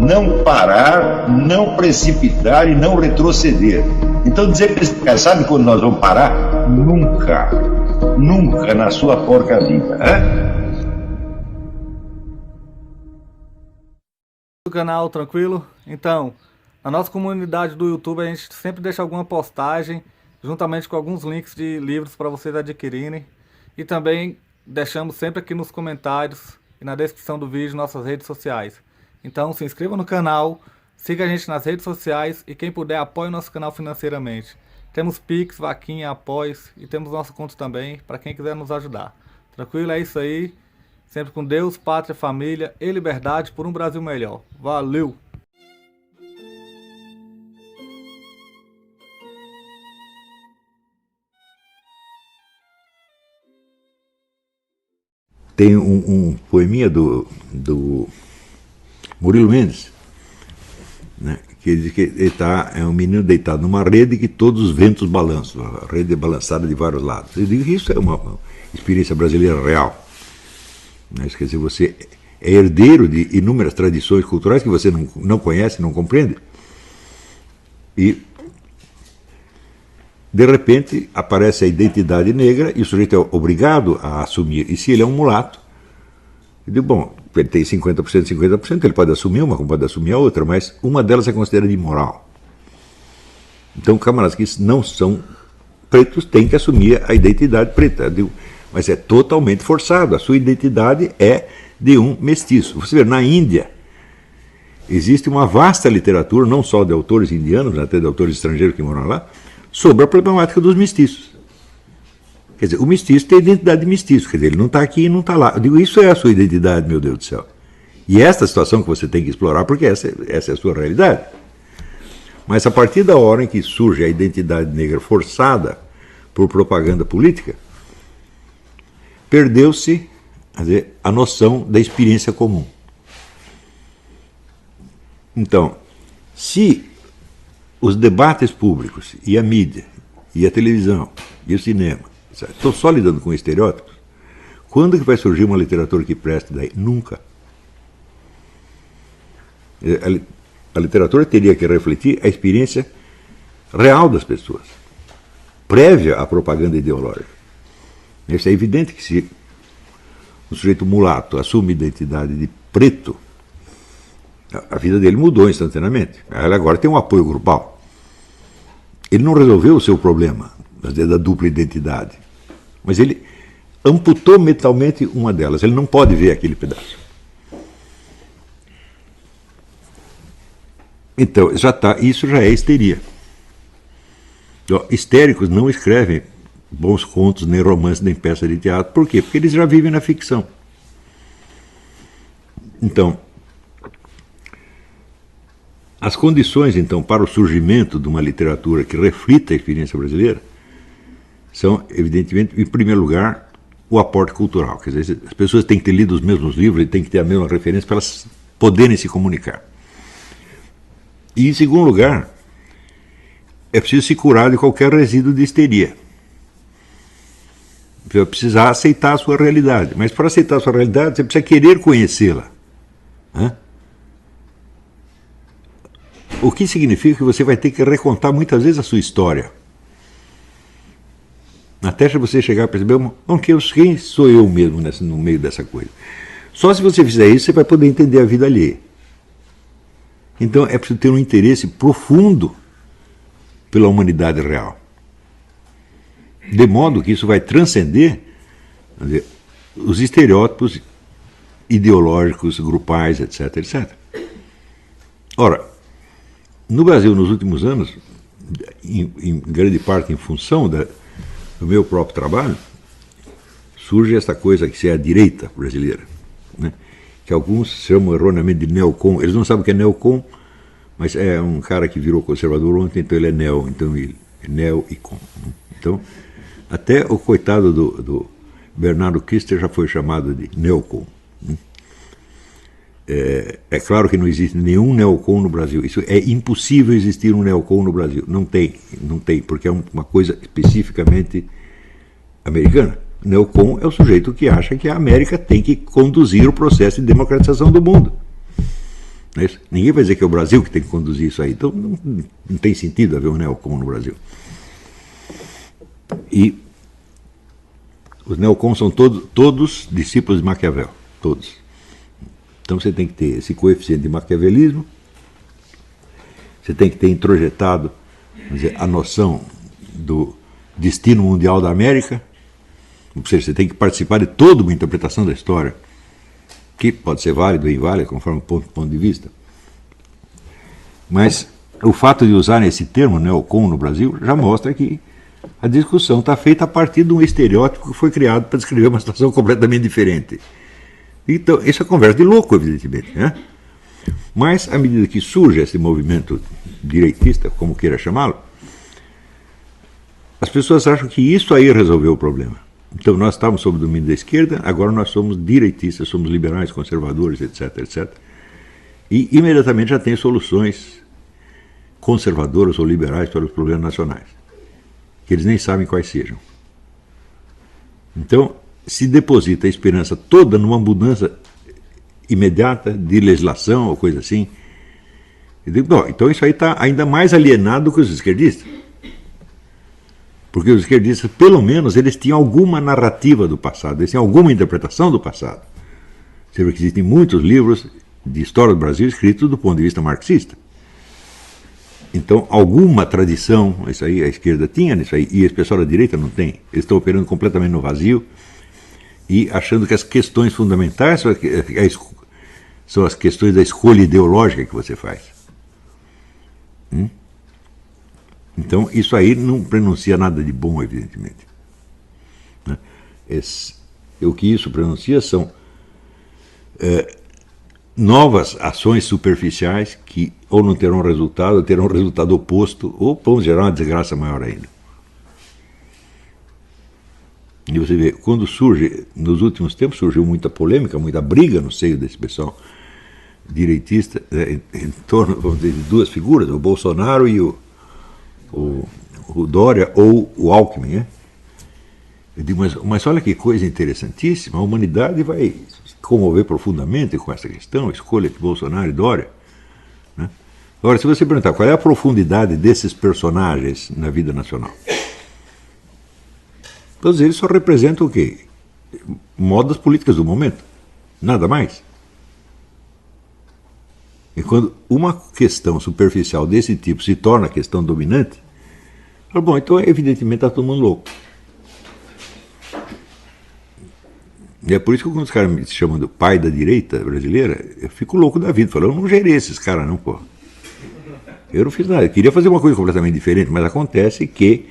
não parar, não precipitar e não retroceder. Então dizer para esse cara, sabe quando nós vamos parar? Nunca. Nunca na sua porca vida. Do canal, tranquilo? Então, na nossa comunidade do YouTube a gente sempre deixa alguma postagem juntamente com alguns links de livros para vocês adquirirem. E também deixamos sempre aqui nos comentários e na descrição do vídeo nossas redes sociais. Então se inscreva no canal, siga a gente nas redes sociais e quem puder apoie o nosso canal financeiramente. Temos Pix, Vaquinha, Apoios e temos nosso conto também para quem quiser nos ajudar. Tranquilo? É isso aí. Sempre com Deus, pátria, família e liberdade por um Brasil melhor. Valeu! Tem um poeminha do Murilo Mendes, né, que diz que ele é um menino deitado numa rede que todos os ventos balançam, a rede é balançada de vários lados. Eu digo que isso é uma experiência brasileira real. Né, quer dizer, você é herdeiro de inúmeras tradições culturais que você não conhece, não compreende. E de repente aparece a identidade negra e o sujeito é obrigado a assumir. E se ele é um mulato, eu digo, bom, ele tem 50%, 50%, ele pode assumir uma, como pode assumir a outra, mas uma delas é considerada imoral. Então, camaradas que não são pretos têm que assumir a identidade preta. Eu digo, mas é totalmente forçado, a sua identidade é de um mestiço. Você vê, na Índia, existe uma vasta literatura, não só de autores indianos, mas até de autores estrangeiros que moram lá, sobre a problemática dos mestiços. Quer dizer, o mestiço tem a identidade de mestiço, quer dizer, ele não está aqui e não está lá. Eu digo, isso é a sua identidade, meu Deus do céu. E esta situação que você tem que explorar, porque essa é a sua realidade. Mas a partir da hora em que surge a identidade negra forçada por propaganda política, perdeu-se, quer dizer, a noção da experiência comum. Então, se os debates públicos e a mídia, e a televisão, e o cinema, estão só lidando com estereótipos, quando que vai surgir uma literatura que preste daí? Nunca. A literatura teria que refletir a experiência real das pessoas, prévia à propaganda ideológica. Isso é evidente que se um sujeito mulato assume identidade de preto, a vida dele mudou instantaneamente. Ele agora tem um apoio grupal. Ele não resolveu o seu problema da dupla identidade, mas ele amputou mentalmente uma delas. Ele não pode ver aquele pedaço. Então, isso já é histeria. Histéricos não escrevem bons contos, nem romances, nem peças de teatro. Por quê? Porque eles já vivem na ficção. Então, as condições, então, para o surgimento de uma literatura que reflita a experiência brasileira são, evidentemente, em primeiro lugar, o aporte cultural. Quer dizer, as pessoas têm que ter lido os mesmos livros e têm que ter a mesma referência para elas poderem se comunicar. E, em segundo lugar, é preciso se curar de qualquer resíduo de histeria. Você vai precisar aceitar a sua realidade. Mas para aceitar a sua realidade, você precisa querer conhecê-la. O que significa que você vai ter que recontar muitas vezes a sua história. Até você chegar a perceber, quem sou eu mesmo no meio dessa coisa. Só se você fizer isso, você vai poder entender a vida alheia. Então é preciso ter um interesse profundo pela humanidade real. De modo que isso vai transcender, quer dizer, os estereótipos ideológicos, grupais, etc, etc. Ora, no Brasil, nos últimos anos, em grande parte em função do meu próprio trabalho, surge essa coisa que é a direita brasileira, né? Que alguns chamam erroneamente de neocon. Eles não sabem o que é neocon, mas é um cara que virou conservador ontem, então ele é neo, então ele é neo e con. Então, até o coitado do Bernardo Kister já foi chamado de neocon. É claro que não existe nenhum neocon no Brasil. Isso é impossível existir um neocon no Brasil. Não tem, porque é uma coisa especificamente americana. Neocon é o sujeito que acha que a América tem que conduzir o processo de democratização do mundo. Não é isso? Ninguém vai dizer que é o Brasil que tem que conduzir isso aí. Então não tem sentido haver um neocon no Brasil. E os neocons são todos discípulos de Maquiavel. Todos. Então você tem que ter esse coeficiente de maquiavelismo, você tem que ter introjetado, vamos dizer, a noção do destino mundial da América, ou seja, você tem que participar de toda uma interpretação da história, que pode ser válido ou inválido, conforme o ponto de vista. Mas o fato de usarem esse termo, neocon, no Brasil, já mostra que a discussão está feita a partir de um estereótipo que foi criado para descrever uma situação completamente diferente. Então, isso é conversa de louco, evidentemente, né? Mas, à medida que surge esse movimento direitista, como queira chamá-lo, as pessoas acham que isso aí resolveu o problema. Então, nós estávamos sob o domínio da esquerda, agora nós somos direitistas, somos liberais, conservadores, etc, etc. E, imediatamente, já tem soluções conservadoras ou liberais para os problemas nacionais, que eles nem sabem quais sejam. Então, se deposita a esperança toda numa mudança imediata de legislação ou coisa assim. Eu digo, bom, então isso aí está ainda mais alienado que os esquerdistas. Porque os esquerdistas, pelo menos, eles tinham alguma narrativa do passado, eles tinham alguma interpretação do passado. Você vê que existem muitos livros de história do Brasil escritos do ponto de vista marxista. Então, alguma tradição, isso aí a esquerda tinha nisso aí, e esse pessoal da direita não tem. Eles estão operando completamente no vazio e achando que as questões fundamentais são as questões da escolha ideológica que você faz. Então, isso aí não prenuncia nada de bom, evidentemente. O que isso prenuncia são novas ações superficiais que ou não terão resultado, ou terão um resultado oposto, ou vão gerar uma desgraça maior ainda. E você vê, quando surge, nos últimos tempos, surgiu muita polêmica, muita briga no seio desse pessoal direitista, em torno, vamos dizer, de duas figuras, o Bolsonaro e o Dória ou o Alckmin, né? Eu digo, mas olha que coisa interessantíssima, a humanidade vai se comover profundamente com essa questão, a escolha de Bolsonaro e Dória. Né? Agora, se você perguntar qual é a profundidade desses personagens na vida nacional, todos eles só representam o quê? Modas políticas do momento, nada mais. E quando uma questão superficial desse tipo se torna a questão dominante, bom, então evidentemente está todo mundo louco. E é por isso que quando os caras me chamam do pai da direita brasileira, eu fico louco da vida, falando, eu não gerei esses caras não, pô. Eu não fiz nada, eu queria fazer uma coisa completamente diferente, mas acontece que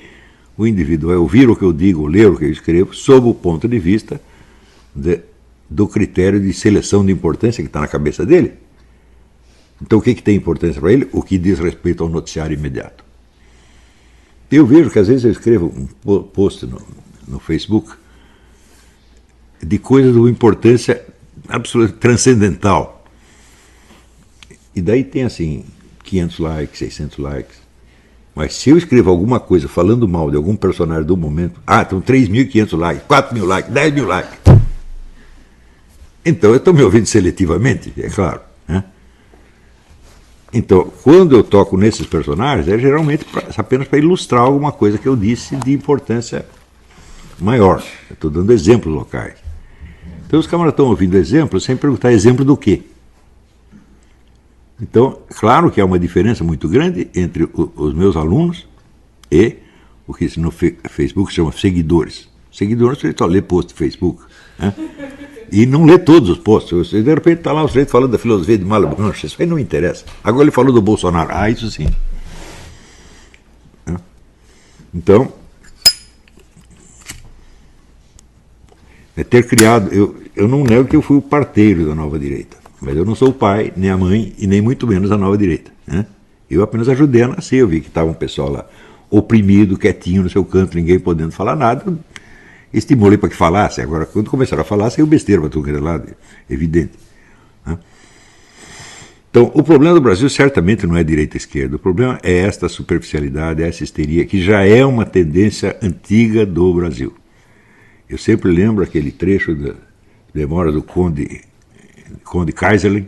o indivíduo vai ouvir o que eu digo, ler o que eu escrevo, sob o ponto de vista do critério de seleção de importância que está na cabeça dele. Então o que tem importância para ele? O que diz respeito ao noticiário imediato. Eu vejo que às vezes eu escrevo um post no Facebook de coisas de uma importância absolutamente transcendental. E daí tem assim 500 likes, 600 likes. Mas se eu escrevo alguma coisa falando mal de algum personagem do momento, estão 3.500 likes, 4.000 likes, 10.000 likes. Então eu estou me ouvindo seletivamente, é claro. Né? Então, quando eu toco nesses personagens, é geralmente apenas para ilustrar alguma coisa que eu disse de importância maior. Eu estou dando exemplos locais. Então os camaradas estão ouvindo exemplos sem perguntar exemplo do quê. Então, claro que há uma diferença muito grande entre os meus alunos e o que no Facebook se chama seguidores. Seguidores, você só lê post do Facebook. Né? E não lê todos os posts. De repente está lá o sujeito falando da filosofia de Malebranche. Isso aí não interessa. Agora ele falou do Bolsonaro. Isso sim. Então, é ter criado... Eu não nego que eu fui o parteiro da nova direita. Mas eu não sou o pai, nem a mãe, e nem muito menos a nova direita. Né? Eu apenas ajudei a nascer. Eu vi que estava um pessoal lá oprimido, quietinho no seu canto, ninguém podendo falar nada. Estimulei para que falasse. Agora, quando começaram a falar, saiu besteira para tudo que era lado, evidente. Né? Então, o problema do Brasil certamente não é direita e esquerda. O problema é esta superficialidade, essa histeria, que já é uma tendência antiga do Brasil. Eu sempre lembro aquele trecho da memória do Conde Kaiserling,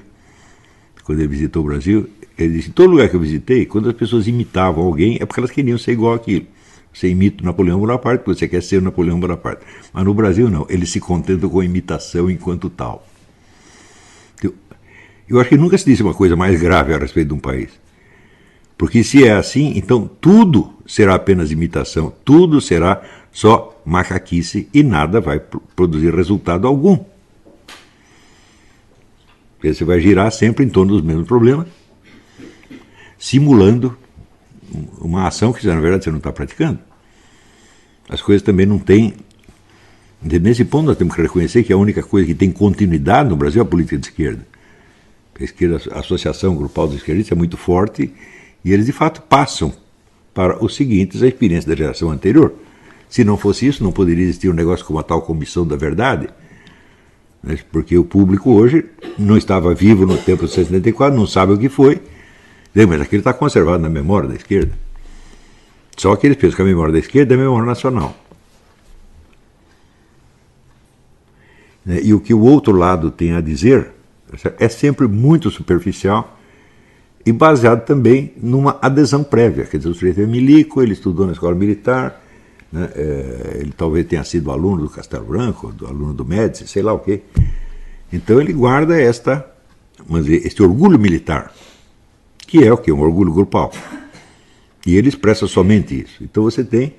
quando ele visitou o Brasil, ele disse, em todo lugar que eu visitei, quando as pessoas imitavam alguém, é porque elas queriam ser igual àquilo. Você imita o Napoleão Bonaparte porque você quer ser o Napoleão Bonaparte. Mas no Brasil não, eles se contentam com a imitação enquanto tal. Eu acho que nunca se disse uma coisa mais grave a respeito de um país. Porque se é assim, então tudo será apenas imitação, tudo será só macaquice e nada vai produzir resultado algum. Porque você vai girar sempre em torno dos mesmos problemas, simulando uma ação que na verdade você não está praticando. As coisas também não têm... Nesse ponto nós temos que reconhecer que a única coisa que tem continuidade no Brasil é a política de esquerda. A esquerda, a associação grupal dos esquerdistas é muito forte e eles de fato passam para os seguintes a experiência da geração anterior. Se não fosse isso, não poderia existir um negócio como a tal Comissão da Verdade, né? Porque o público hoje não estava vivo no tempo de 74, não sabe o que foi, mas aquilo está conservado na memória da esquerda. Só que eles pensam que a memória da esquerda é a memória nacional. E o que o outro lado tem a dizer é sempre muito superficial e baseado também numa adesão prévia. Quer dizer, o sujeito é milico, ele estudou na escola militar, né? Ele talvez tenha sido aluno do Castelo Branco, aluno do Médici, sei lá o quê. Então ele guarda este orgulho militar, que é o quê? Um orgulho grupal. E ele expressa somente isso. Então você tem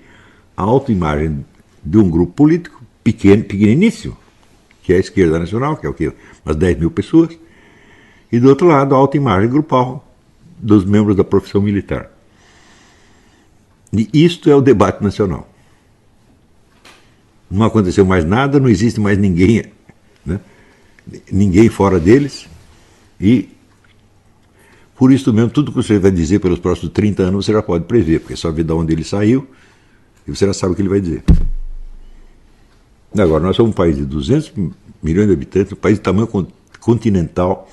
a autoimagem de um grupo político pequeniníssimo, que é a esquerda nacional, que é o quê? Umas 10 mil pessoas, e do outro lado a autoimagem grupal dos membros da profissão militar. E isto é o debate nacional. Não aconteceu mais nada, não existe mais ninguém, né? Ninguém fora deles, e por isso mesmo, tudo que você vai dizer pelos próximos 30 anos você já pode prever, porque só vê de onde ele saiu e você já sabe o que ele vai dizer. Agora, nós somos um país de 200 milhões de habitantes, um país de tamanho continental,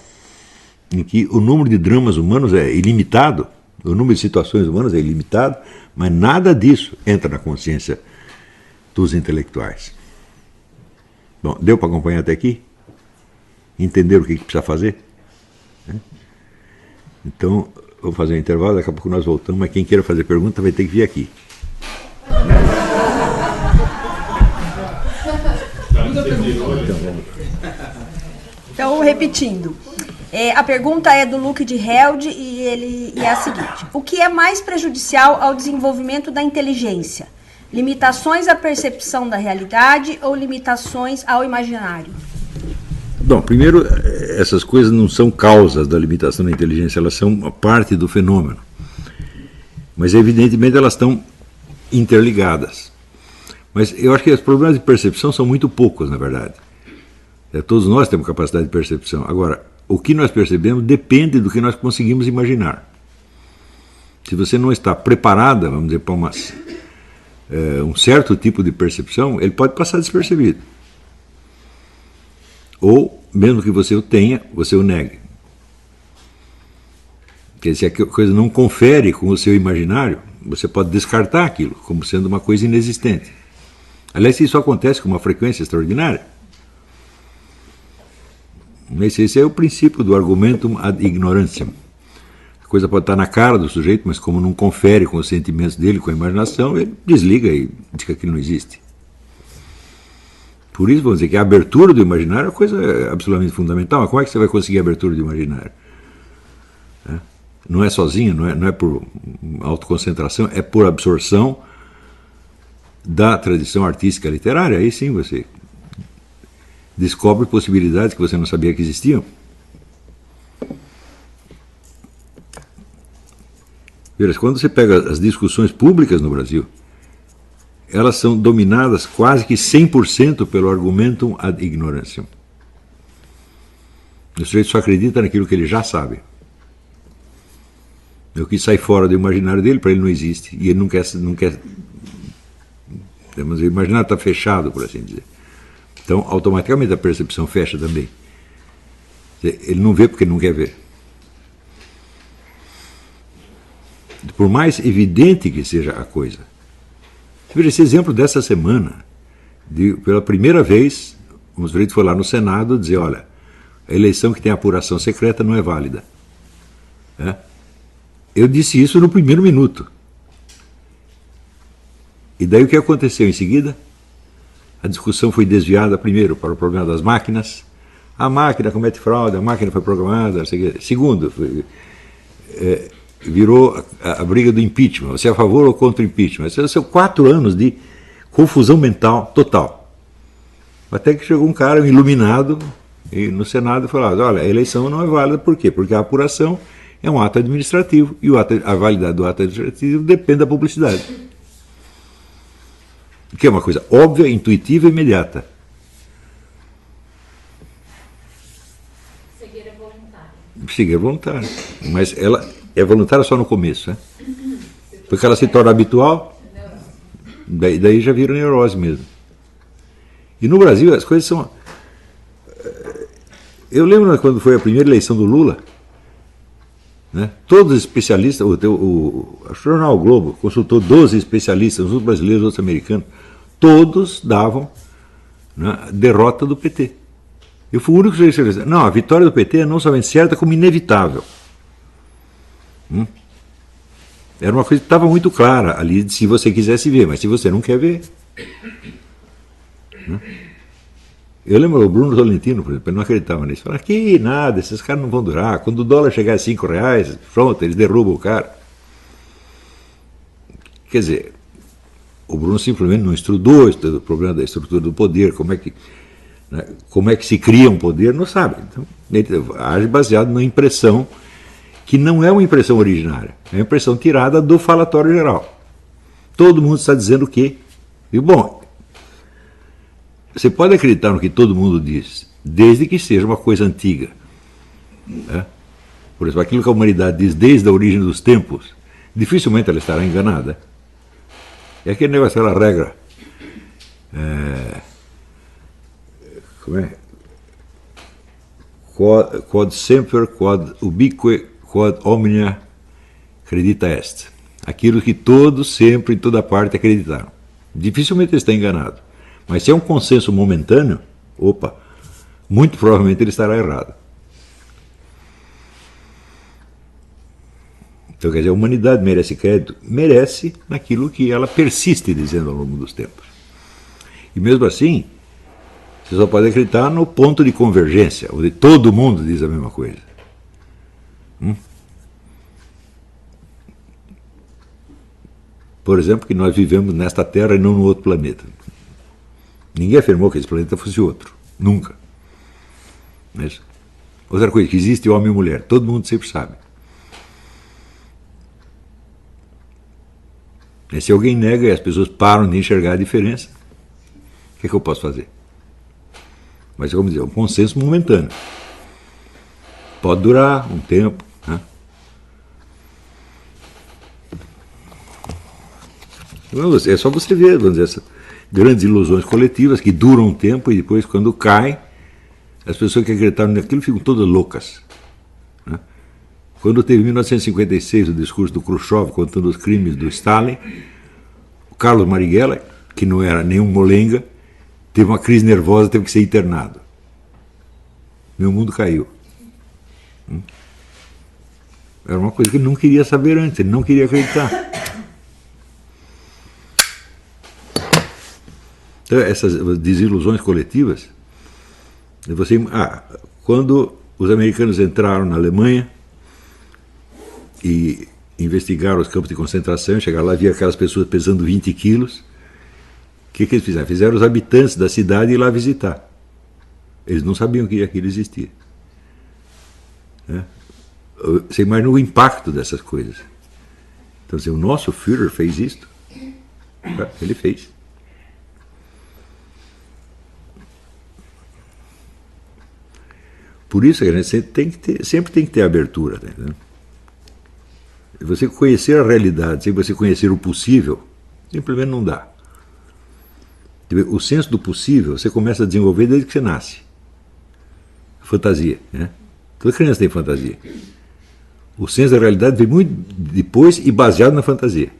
em que o número de dramas humanos é ilimitado, o número de situações humanas é ilimitado, mas nada disso entra na consciência dos intelectuais. Bom, deu para acompanhar até aqui? Entenderam o que precisa fazer? Então, vou fazer um intervalo, daqui a pouco nós voltamos, mas quem queira fazer pergunta vai ter que vir aqui. Então, repetindo, a pergunta é do Luke de Held e é a seguinte: o que é mais prejudicial ao desenvolvimento da inteligência? Limitações à percepção da realidade ou limitações ao imaginário? Bom, primeiro, essas coisas não são causas da limitação da inteligência, elas são uma parte do fenômeno. Mas, evidentemente, elas estão interligadas. Mas eu acho que os problemas de percepção são muito poucos, na verdade. Todos nós temos capacidade de percepção. Agora, o que nós percebemos depende do que nós conseguimos imaginar. Se você não está preparada, vamos dizer, para um certo tipo de percepção, ele pode passar despercebido. Ou, mesmo que você o tenha, você o negue. Porque se a coisa não confere com o seu imaginário, você pode descartar aquilo como sendo uma coisa inexistente. Aliás, isso acontece com uma frequência extraordinária. Esse é o princípio do argumentum ad ignorantiam. A coisa pode estar na cara do sujeito, mas como não confere com os sentimentos dele, com a imaginação, ele desliga e diz que aquilo não existe. Por isso, vamos dizer que a abertura do imaginário é uma coisa absolutamente fundamental. Mas como é que você vai conseguir a abertura do imaginário? Não é sozinho, não é por autoconcentração, é por absorção da tradição artística literária. Aí sim você descobre possibilidades que você não sabia que existiam. Veja, quando você pega as discussões públicas no Brasil, elas são dominadas quase que 100% pelo argumentum ad ignorantiam. O sujeito só acredita naquilo que ele já sabe. O que sai fora do imaginário dele, para ele não existe. E ele não quer mas o imaginário está fechado, por assim dizer. Então, automaticamente a percepção fecha também. Ele não vê porque ele não quer ver. Por mais evidente que seja a coisa. Veja esse exemplo dessa semana. Pela primeira vez, um sujeito foi lá no Senado dizer, olha, a eleição que tem apuração secreta não é válida. né? Eu disse isso no primeiro minuto. E daí o que aconteceu em seguida? A discussão foi desviada primeiro para o problema das máquinas. A máquina comete fraude, a máquina foi programada, não sei o quê. Segundo, virou a briga do impeachment. Você é a favor ou contra o impeachment? São 4 anos de confusão mental total. Até que chegou um cara, um iluminado, e no Senado falou: olha, a eleição não é válida, por quê? Porque a apuração é um ato administrativo e a validade do ato administrativo depende da publicidade. Que é uma coisa óbvia, intuitiva e imediata. Cegueira voluntária. Cegueira voluntária. Mas ela é voluntária só no começo, né? Porque ela se torna habitual, daí já vira neurose mesmo. E no Brasil as coisas são... Eu lembro quando foi a primeira eleição do Lula, né? Todos os especialistas, o jornal o Globo consultou 12 especialistas, uns brasileiros, outros americanos, todos davam, né, derrota do PT. Eu fui o único que disse: não, a vitória do PT é não somente certa, como inevitável. Era uma coisa que estava muito clara ali, se você quisesse ver, mas se você não quer ver. Eu lembro o Bruno Tolentino, por exemplo, ele não acreditava nisso. Falava: que nada, esses caras não vão durar. Quando o dólar chegar a R$5, pronto, eles derrubam o cara. Quer dizer, o Bruno simplesmente não estudou o problema da estrutura do poder, como é que se cria um poder, não sabe. Então, ele age baseado numa impressão que não é uma impressão originária, é uma impressão tirada do falatório geral. Todo mundo está dizendo que... E, bom, você pode acreditar no que todo mundo diz, desde que seja uma coisa antiga. Né? Por exemplo, aquilo que a humanidade diz desde a origem dos tempos, dificilmente ela estará enganada. É aquele negócio, aquela regra. Como é? Quod semper, quod ubique, quod omnia credita est. Aquilo que todos, sempre, em toda parte acreditaram. Dificilmente ele está enganado. Mas se é um consenso momentâneo, muito provavelmente ele estará errado. Então, quer dizer, a humanidade merece crédito? Merece naquilo que ela persiste dizendo ao longo dos tempos. E mesmo assim, você só pode acreditar no ponto de convergência, onde todo mundo diz a mesma coisa. Por exemplo, que nós vivemos nesta Terra e não no outro planeta. Ninguém afirmou que esse planeta fosse outro. Nunca. Mas, outra coisa, que existe homem e mulher. Todo mundo sempre sabe. E se alguém nega e as pessoas param de enxergar a diferença, o que é que eu posso fazer? Mas, como dizer, é um consenso momentâneo. Pode durar um tempo. Né? É só você ver, vamos dizer, essas grandes ilusões coletivas que duram um tempo e depois, quando caem, as pessoas que acreditaram naquilo ficam todas loucas. Né? Quando teve em 1956 o discurso do Khrushchev contando os crimes do Stalin, o Carlos Marighella, que não era nenhum molenga, teve uma crise nervosa, teve que ser internado. Meu mundo caiu. Era uma coisa que ele não queria saber antes, ele não queria acreditar. Então, essas desilusões coletivas, quando os americanos entraram na Alemanha e investigaram os campos de concentração, chegaram lá, via aquelas pessoas pesando 20 quilos, o que eles fizeram? Fizeram os habitantes da cidade ir lá visitar. Eles não sabiam que aquilo existia. Você imagina o impacto dessas coisas. Então, o nosso Führer fez isto. Ele fez. Por isso que a gente sempre tem que ter abertura. Tá, né? Você conhecer a realidade sem você conhecer o possível, simplesmente não dá. O senso do possível você começa a desenvolver desde que você nasce. Fantasia. Né? Toda criança tem fantasia. O senso da realidade vem muito depois e baseado na fantasia.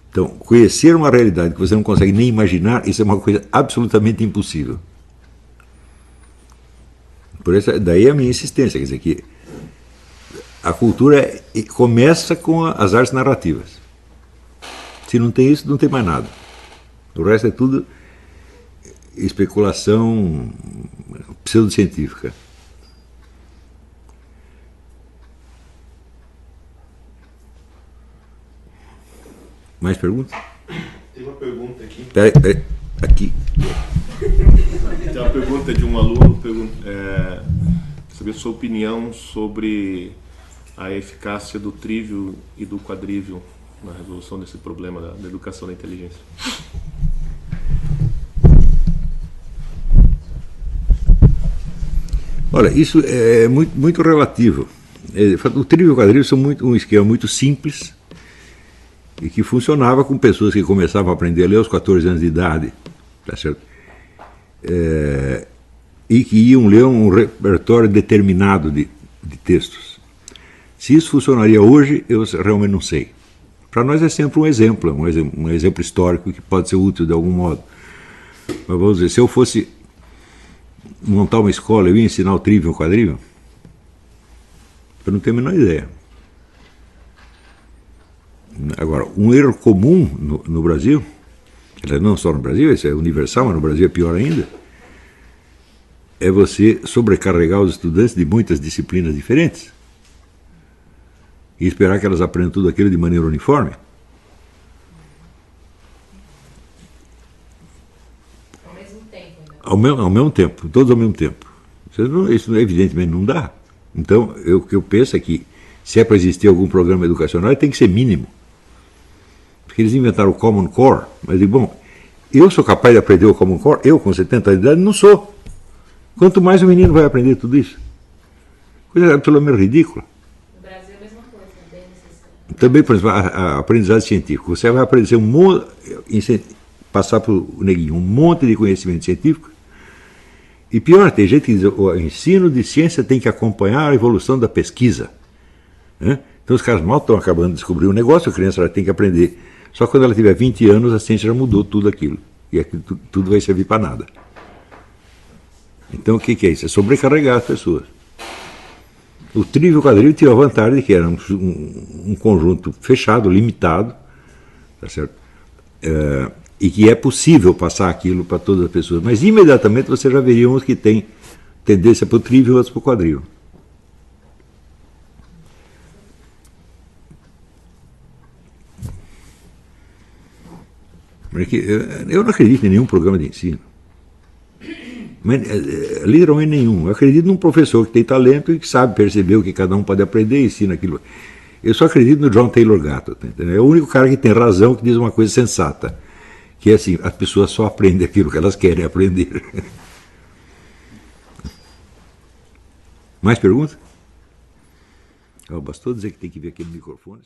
Então, conhecer uma realidade que você não consegue nem imaginar, isso é uma coisa absolutamente impossível. Por isso, daí a minha insistência, quer dizer que A cultura começa com as artes narrativas. Se não tem isso, não tem mais nada. O resto é tudo especulação pseudocientífica. Mais perguntas? Tem uma pergunta aqui. Peraí, aqui. Tem uma pergunta de um aluno, saber a sua opinião sobre a eficácia do trívio e do quadrívio na resolução desse problema da educação da inteligência. Olha, isso é muito relativo. O trívio e o quadrívio são um esquema muito simples e que funcionava com pessoas que começavam a aprender a ler aos 14 anos de idade, tá certo? E que iam ler um repertório determinado de textos. Se isso funcionaria hoje, eu realmente não sei. Para nós é sempre um exemplo histórico que pode ser útil de algum modo. Mas vamos dizer, se eu fosse montar uma escola, eu ia ensinar o trívio e o quadrívio? Eu não tenho a menor ideia. Agora, um erro comum no Brasil, não só no Brasil, isso é universal, mas no Brasil é pior ainda, é você sobrecarregar os estudantes de muitas disciplinas diferentes e esperar que elas aprendam tudo aquilo de maneira uniforme. Ao mesmo tempo, né? Ao mesmo tempo, todos ao mesmo tempo. Isso evidentemente não dá. Então, o que eu penso é que, se é para existir algum programa educacional, ele tem que ser mínimo. Porque eles inventaram o Common Core, mas digo, bom, eu sou capaz de aprender o Common Core? Eu, com 70 anos de idade, não sou. Quanto mais o menino vai aprender tudo isso? Coisa absolutamente ridícula. No Brasil é a mesma coisa, é bem necessário. Também, por exemplo, a aprendizagem científica. Você vai aprender passar para o neguinho um monte de conhecimento científico. E pior, tem gente que diz o ensino de ciência tem que acompanhar a evolução da pesquisa. Né? Então os caras mal estão acabando de descobrir um negócio, a criança tem que aprender. Só quando ela tiver 20 anos, a ciência já mudou tudo aquilo. E aquilo, tudo vai servir para nada. Então o que é isso? É sobrecarregar as pessoas. O trívio e o quadrívio tinha a vantagem de que era um conjunto fechado, limitado, tá certo? E que é possível passar aquilo para todas as pessoas. Mas imediatamente você já veria uns que têm tendência para o trívio e outros para o quadrívio. Porque eu não acredito em nenhum programa de ensino. Mas, literalmente nenhum. Eu acredito num professor que tem talento e que sabe perceber o que cada um pode aprender e ensina aquilo. Eu só acredito no John Taylor Gatto. É o único cara que tem razão, que diz uma coisa sensata. Que é assim, as pessoas só aprendem aquilo que elas querem aprender. Mais perguntas? Bastou dizer que tem que ver aquele microfone.